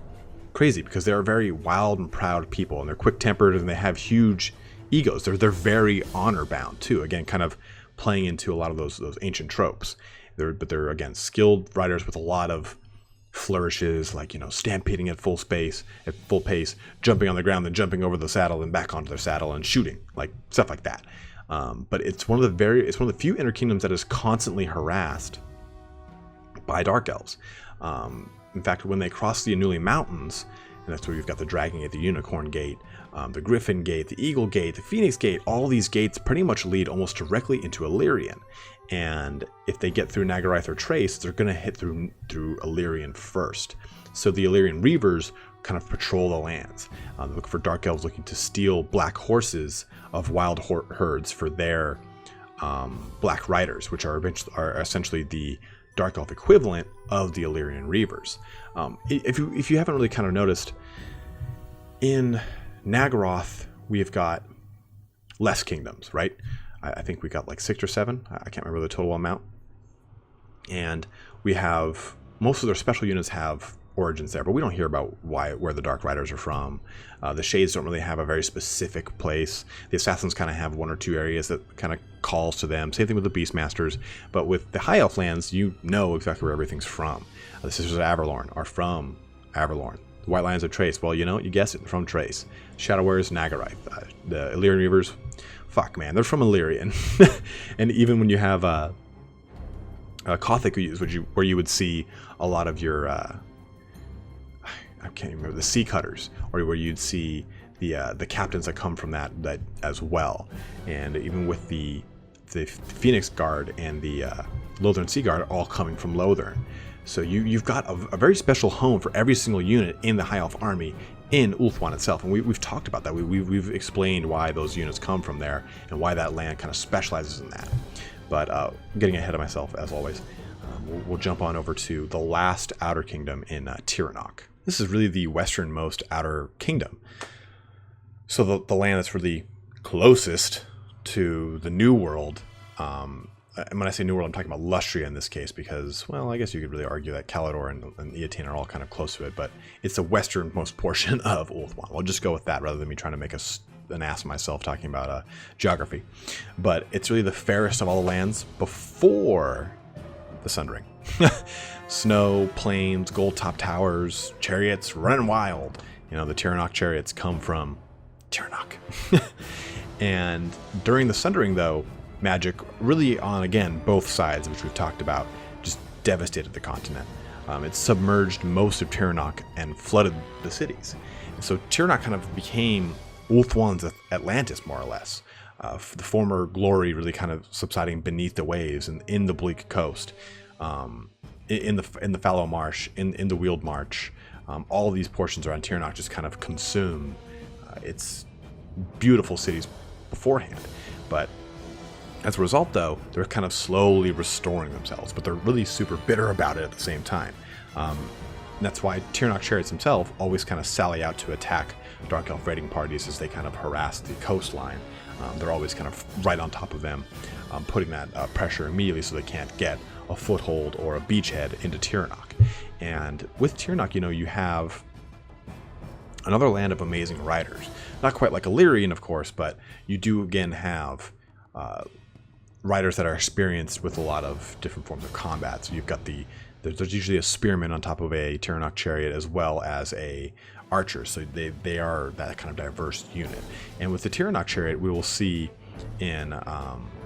crazy because they're very wild and proud people, and they're quick-tempered, and they have huge egos. They're very honor-bound too. Again, kind of playing into a lot of those ancient tropes. But they're again skilled riders with a lot of flourishes, like stampeding at full pace, jumping on the ground, then jumping over the saddle and back onto their saddle and shooting, like stuff like that. But it's one of the few inner kingdoms that is constantly harassed by Dark Elves. In fact, when they cross the Anuli Mountains, and that's where you've got the Dragon Gate, the Unicorn Gate, the Griffin Gate, the Eagle Gate, the Phoenix Gate, all these gates pretty much lead almost directly into Ellyrion. And if they get through Nagarythe or Chrace, they're going to hit through Ellyrion first. So the Ellyrion Reavers kind of patrol the lands. They look for Dark Elves looking to steal black horses of wild herds for their black riders, which are essentially the Dark Elf equivalent of the Ellyrion Reavers. If you haven't really kind of noticed, in Nagarythe we've got less kingdoms, right? I think we got like 6 or 7. I can't remember the total amount. And we have most of their special units have origins there, but we don't hear about where the Dark Riders are from. The Shades don't really have a very specific place. The Assassins kind of have 1 or 2 areas that kind of calls to them. Same thing with the Beastmasters. But with the High Elf lands, you know exactly where everything's from. The Sisters of Avelorn are from Avelorn. The White Lions of Chrace, well, you guessed it, from Chrace. Shadow Warriors, Nagarythe. The Ellyrion Reavers, fuck man, they're from Ellyrion. And even when you have Cothique, where you would see a lot of your I can't remember, the Sea Cutters, or where you'd see the captains that come from that as well. And even with the Phoenix Guard and the Lothern Sea Guard all coming from Lothern. So you've got a very special home for every single unit in the High Elf army in Ulthuan itself. And we've talked about that. We've explained why those units come from there and why that land kind of specializes in that. But getting ahead of myself, as always, we'll jump on over to the last Outer Kingdom in Tiranoc. This is really the westernmost Outer Kingdom. So the land that's really closest to the New World. And when I say New World, I'm talking about Lustria in this case, because, well, I guess you could really argue that Caledor and Eataine are all kind of close to it, but it's the westernmost portion of Ulthuan. We'll just go with that rather than me trying to make an ass of myself talking about geography. But it's really the fairest of all the lands before the Sundering. Snow, plains, gold-top towers, chariots running wild. The Tiranoc chariots come from Tiranoc. And during the Sundering, though, magic really on, again, both sides, which we've talked about, just devastated the continent. It submerged most of Tiranoc and flooded the cities. And so Tiranoc kind of became Ulthuan's Atlantis, more or less. The former glory really kind of subsiding beneath the waves and in the bleak coast. in the Fallow Marsh, in the Weald March. All of these portions around Tiranoc just kind of consume its beautiful cities beforehand. But as a result, though, they're kind of slowly restoring themselves, but they're really super bitter about it at the same time. And that's why Tiranoc chariots themselves always kind of sally out to attack Dark Elf raiding parties as they kind of harass the coastline. They're always kind of right on top of them, putting that pressure immediately so they can't get a foothold or a beachhead into Tiranoc. And with Tiranoc, you have another land of amazing riders. Not quite like Ellyrion, of course, but you do again have riders that are experienced with a lot of different forms of combat. So you've got there's usually a spearman on top of a Tiranoc chariot as well as a archer. So they are that kind of diverse unit. And with the Tiranoc chariot, we will see in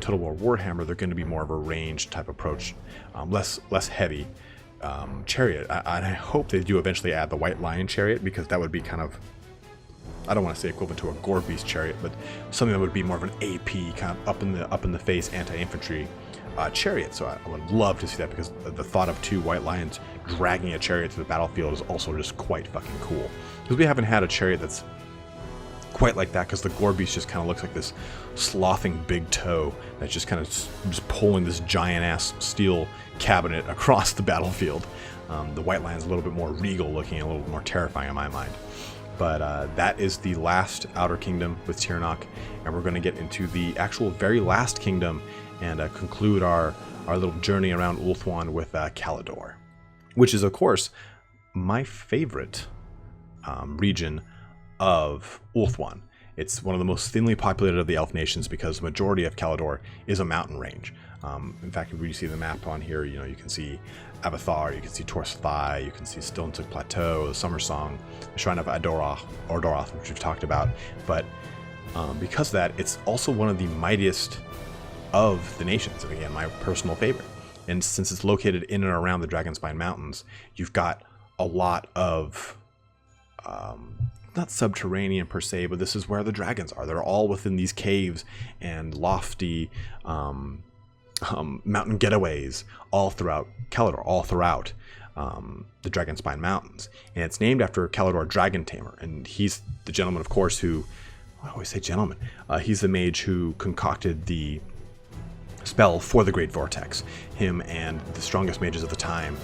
Total War Warhammer, they're going to be more of a ranged type approach, less heavy chariot. I hope they do eventually add the White Lion chariot, because that would be kind of, I don't want to say equivalent to a Gore Beast chariot, but something that would be more of an AP kind of up in the face anti-infantry chariot. So I would love to see that, because the thought of 2 White Lions dragging a chariot to the battlefield is also just quite fucking cool. Because we haven't had a chariot that's quite like that, because the Gore Beast just kind of looks like this slothing big toe that's just kind of just pulling this giant ass steel cabinet across the battlefield. The White Lion's a little bit more regal looking, a little more terrifying in my mind. But that is the last Outer Kingdom with Tiranoc, and we're going to get into the actual very last kingdom and conclude our little journey around Ulthuan with Caledor, which is, of course, my favorite region of Ulthuan. It's one of the most thinly populated of the elf nations, because the majority of Caledor is a mountain range. In fact, if you see the map on here, you can see Avathar, you can see Torthai, you can see Stilntuk Plateau, the Summer Song, the Shrine of Ordoroth, which we've talked about. But because of that, it's also one of the mightiest of the nations, and again, my personal favorite. And since it's located in and around the Dragonspine Mountains, you've got a lot of not subterranean per se, but this is where the dragons are. They're all within these caves and lofty mountain getaways all throughout Caledor, all throughout the Dragonspine Mountains. And it's named after Caledor Dragon Tamer, and he's the gentleman, of course, who, I always say gentleman, he's the mage who concocted the spell for the Great Vortex. Him and the strongest mages of the time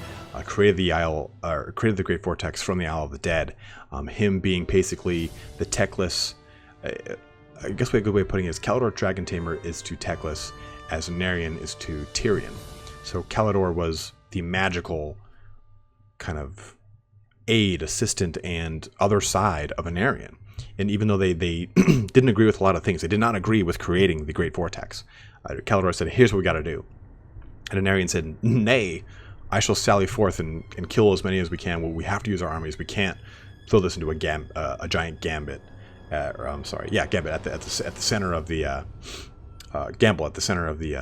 created the Great Vortex from the Isle of the Dead. Him being basically the techless, I guess a good way of putting it is Caledor Dragon Tamer is to techless as Anarion is to Tyrion. So Caledor was the magical kind of aid, assistant, and other side of Anarion. And even though they didn't agree with a lot of things, they did not agree with creating the Great Vortex. Caledor said, here's what we got to do. And Anarion said, nay, I shall sally forth and kill as many as we can. Well, we have to use our armies. We can't throw this into a giant gambit. Gambit at the center of the gamble at the center of the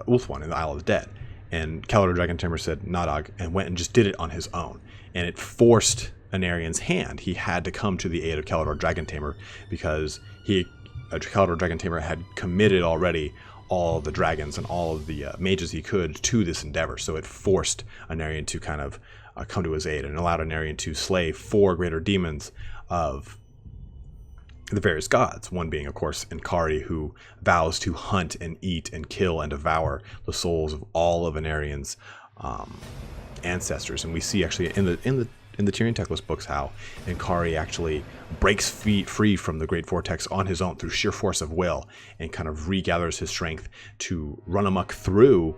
Ulthuan in the Isle of the Dead. And Caledor Dragon Tamer said, Nadog, and went and just did it on his own. And it forced Anarion's hand. He had to come to the aid of Caledor Dragon Tamer, because Caledor Dragon Tamer had committed already all the dragons and all of the mages he could to this endeavor. So it forced Anarion to kind of come to his aid, and allowed Anarion to slay 4 greater demons of the various gods. One being, of course, Enkari, who vows to hunt and eat and kill and devour the souls of all of Anarion's ancestors. And we see actually in the Tyrion Teclis books how Enkari actually breaks free from the Great Vortex on his own through sheer force of will, and kind of regathers his strength to run amok through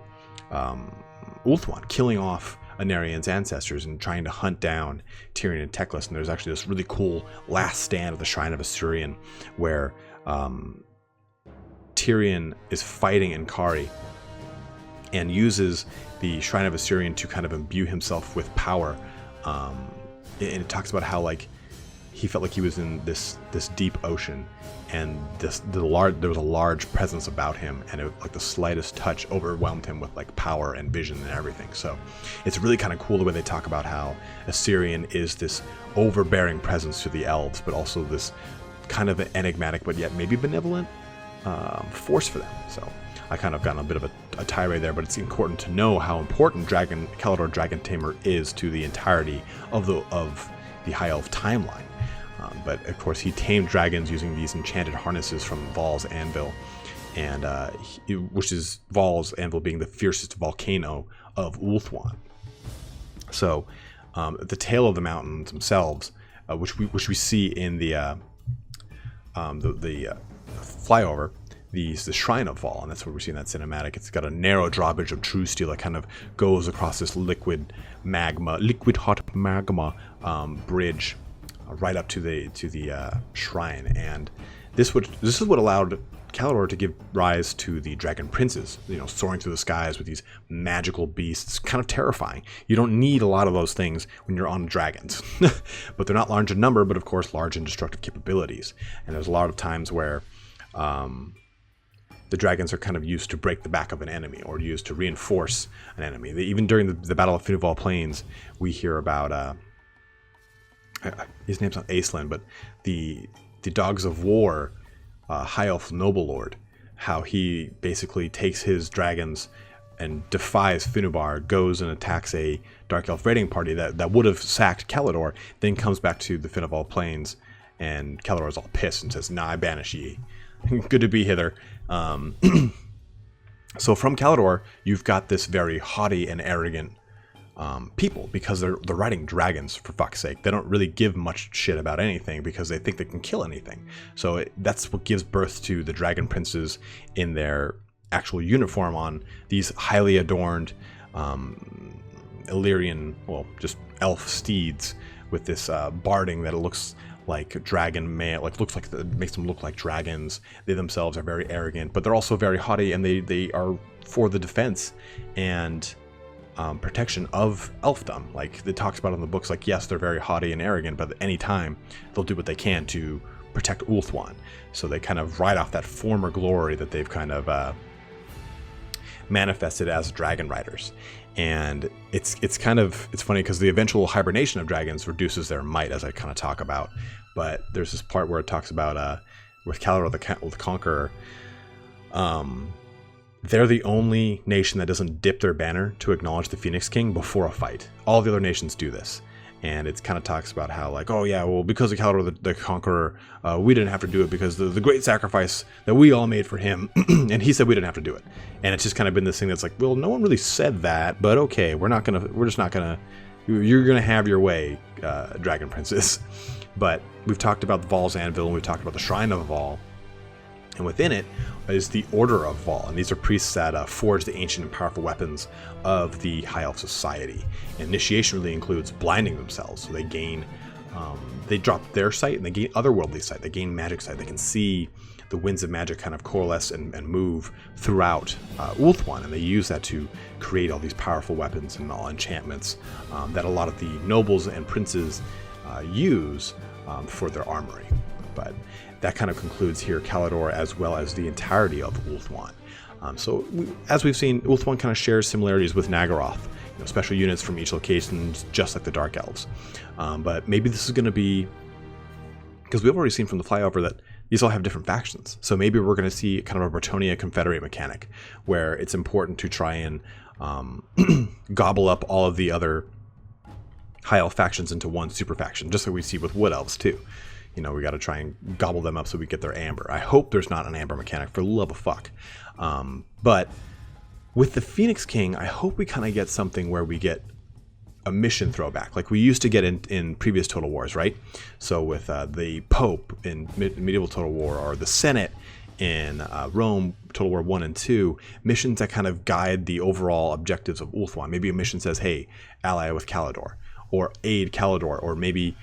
Ulthuan, killing off Anarion's ancestors and trying to hunt down Tyrion and Teclis. And there's actually this really cool last stand of the Shrine of Ellyrion where Tyrion is fighting Enkari and uses the Shrine of Ellyrion to kind of imbue himself with power. And it talks about how he felt like he was in this deep ocean, and there was a large presence about him, and the slightest touch overwhelmed him with power and vision and everything. So it's really kind of cool the way they talk about how Ellyrion is this overbearing presence to the elves, but also this kind of enigmatic but yet maybe benevolent force for them. So I kind of got a bit of a a tirade there, but it's important to know how important Caledor Dragon Tamer is to the entirety of the High Elf timeline. But of course, he tamed dragons using these enchanted harnesses from Val's anvil, and which is Val's anvil being the fiercest volcano of Ulthuan. So, the tail of the mountains themselves, which we see in the flyover, the Shrine of Val, and that's what we see in that cinematic. It's got a narrow drawbridge of true steel that kind of goes across this liquid hot magma bridge right up to the shrine, and this is what allowed Caledor to give rise to the dragon princes, soaring through the skies with these magical beasts, kind of terrifying. You don't need a lot of those things when you're on dragons, but they're not large in number, but of course large in destructive capabilities. And there's a lot of times where the dragons are kind of used to break the back of an enemy or used to reinforce an enemy. Even during the Battle of Finuval Plains, we hear about his name's not Aislinn, but the Dogs of War, High Elf Noble Lord, how he basically takes his dragons and defies Finubar, goes and attacks a Dark Elf raiding party that would have sacked Caledor, then comes back to the Finuval Plains, and Caledor is all pissed and says, "Nah, I banish ye. Good to be hither." So from Caledor, you've got this very haughty and arrogant people, because they're riding dragons, for fuck's sake. They don't really give much shit about anything because they think they can kill anything. So that's what gives birth to the dragon princes in their actual uniform on these highly adorned Ellyrion, well, just elf steeds with this barding that it looks like dragon mail, makes them look like dragons. They themselves are very arrogant, but they're also very haughty, and they are for the defense and protection of elfdom. Like it talks about in the books, like, yes, they're very haughty and arrogant, but at any time they'll do what they can to protect Ulthuan. So they kind of ride off that former glory that they've kind of manifested as dragon riders. And it's funny because the eventual hibernation of dragons reduces their might, as I kind of talk about. But there's this part where it talks about with Caledor the Conqueror, they're the only nation that doesn't dip their banner to acknowledge the Phoenix King before a fight. All the other nations do this. And it kind of talks about how, like, oh yeah, well, because of Caledor the Conqueror, we didn't have to do it because the great sacrifice that we all made for him, and he said we didn't have to do it. And it's just kind of been this thing that's like, well, no one really said that, but okay, you're gonna have your way, Dragon Princess. But we've talked about the Val's Anvil, and we've talked about the Shrine of Val. And within it is the Order of Val, and these are priests that forge the ancient and powerful weapons of the High Elf Society. And initiation really includes blinding themselves, so they gain, they drop their sight and they gain otherworldly sight. They gain magic sight. They can see the winds of magic kind of coalesce and move throughout Ulthuan, and they use that to create all these powerful weapons and all enchantments that a lot of the nobles and princes use for their armory. But that kind of concludes here Caledor, as well as the entirety of Ulthuan. As we've seen, Ulthuan kind of shares similarities with Nagarythe, special units from each location, just like the Dark Elves. But maybe this is going to be, because we've already seen from the flyover that these all have different factions. So maybe we're going to see kind of a Bretonnia Confederate mechanic, where it's important to try and gobble up all of the other High Elf factions into one super faction, just like we see with Wood Elves too. We got to try and gobble them up so we get their amber. I hope there's not an amber mechanic, for the love of fuck. But with the Phoenix King, I hope we kind of get something where we get a mission throwback, like we used to get in previous Total Wars, right? So with the Pope in medieval Total War, or the Senate in Rome, Total War 1 and 2, missions that kind of guide the overall objectives of Ulthuan. Maybe a mission says, hey, ally with Caledor, or aid Caledor, or maybe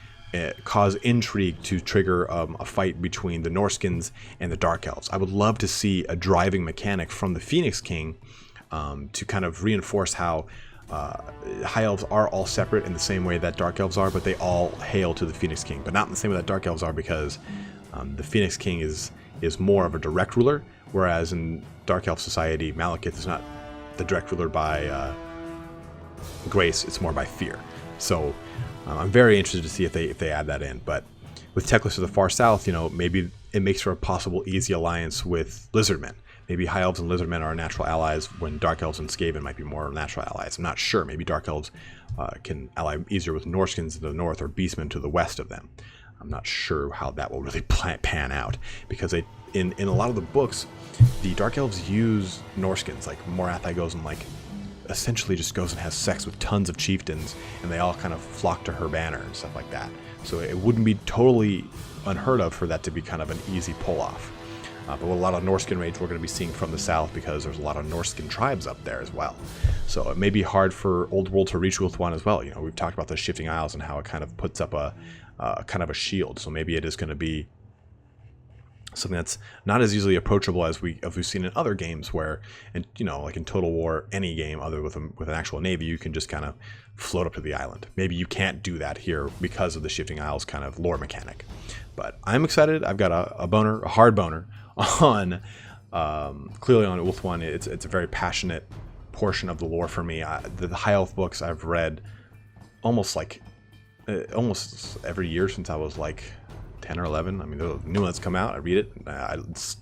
cause intrigue to trigger a fight between the Norskins and the Dark Elves. I would love to see a driving mechanic from the Phoenix King to kind of reinforce how High Elves are all separate in the same way that Dark Elves are, but they all hail to the Phoenix King, but not in the same way that Dark Elves are, because the Phoenix King is more of a direct ruler, whereas in Dark Elf society, Malekith is not the direct ruler by grace, it's more by fear. So I'm very interested to see if they add that in. But with Teclis to the far south, maybe it makes for a possible easy alliance with Lizardmen. maybe High Elves and Lizardmen are natural allies when Dark Elves and Skaven might be more natural allies. I'm not sure. Maybe Dark Elves can ally easier with Norskins to the north or Beastmen to the west of them. I'm not sure how that will really pan out, because in a lot of the books, the Dark Elves use Norskins. Like Morathi goes and like essentially just goes and has sex with tons of chieftains, and they all kind of flock to her banner and stuff like that. So it wouldn't be totally unheard of for that to be kind of an easy pull-off. But with a lot of Norskin raids we're going to be seeing from the south, because there's a lot of Norskin tribes up there as well. So it may be hard for Old World to reach Ulthuan as well. You know, we've talked about the Shifting Isles and how it kind of puts up a kind of a shield. So maybe it is going to be something that's not as easily approachable as we've seen in other games, where, and you know, like in Total War, any game other with an actual navy, you can just kind of float up to the island. Maybe you can't do that here because of the Shifting Isles kind of lore mechanic. But I'm excited. I've got a hard boner on clearly on Ulthuan. It's a very passionate portion of the lore for me. The High Elf books I've read almost every year since I was like 10 or 11. I mean, the new ones come out, I read it. It's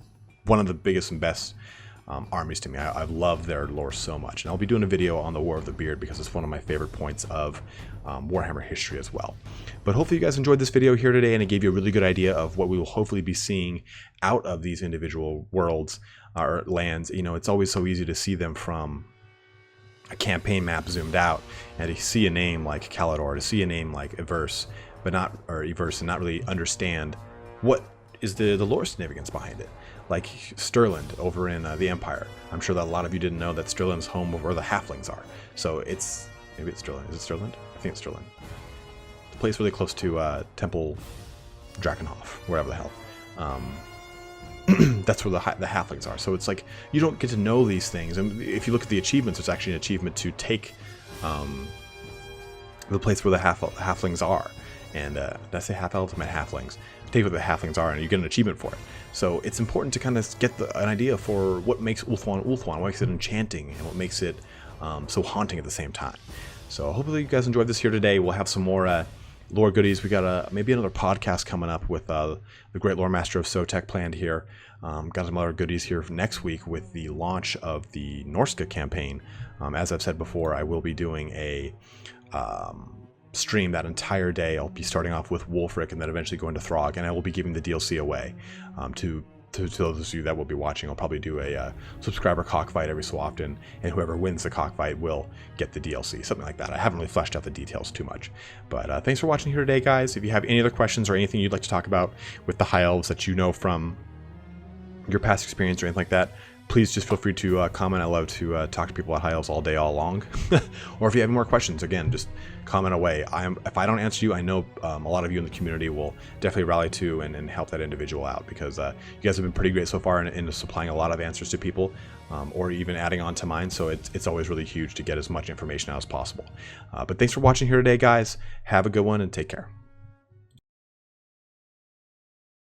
one of the biggest and best armies to me. I love their lore so much, and I'll be doing a video on the War of the Beard because it's one of my favorite points of Warhammer history as well. But hopefully you guys enjoyed this video here today, and it gave you a really good idea of what we will hopefully be seeing out of these individual worlds or lands. You know, it's always so easy to see them from a campaign map zoomed out, and to see a name like Caledor, to see a name like Yvresse, Yvresse, and not really understand what is the lore significance behind it. Like Stirland over in the Empire. I'm sure that a lot of you didn't know that Stirland's home of where the Halflings are. So it's, maybe it's Stirland. Is it Stirland? I think it's Stirland. The place really close to Temple Drakenhof, wherever the hell. That's where the Halflings are. So it's like, you don't get to know these things. And if you look at the achievements, it's actually an achievement to take the place where the Halflings are. And did I say half-elves? I meant halflings. Take what the halflings are, and you get an achievement for it. So it's important to kind of get an idea for what makes Ulthuan Ulthuan, what makes it enchanting, and what makes it so haunting at the same time. So hopefully you guys enjoyed this here today. We'll have some more lore goodies. We got maybe another podcast coming up with the Great Lore Master of Sotek planned here. Got some other goodies here for next week with the launch of the Norska campaign. As I've said before, I will be doing a stream that entire day. I'll be starting off with Wulfric and then eventually going to Throg, and I will be giving the DLC away to those of you that will be watching. I'll probably do a subscriber cockfight every so often, and whoever wins the cockfight will get the DLC, something like that. I haven't really fleshed out the details too much, but thanks for watching here today, guys. If you have any other questions or anything you'd like to talk about with the High Elves that you know from your past experience or anything like that, please just feel free to comment. I love to talk to people about High Elves all day, all long. Or if you have more questions, again, just comment away. If I don't answer you, I know a lot of you in the community will definitely rally to and help that individual out, because you guys have been pretty great so far in supplying a lot of answers to people, or even adding on to mine. So it's always really huge to get as much information out as possible. But thanks for watching here today, guys. Have a good one and take care.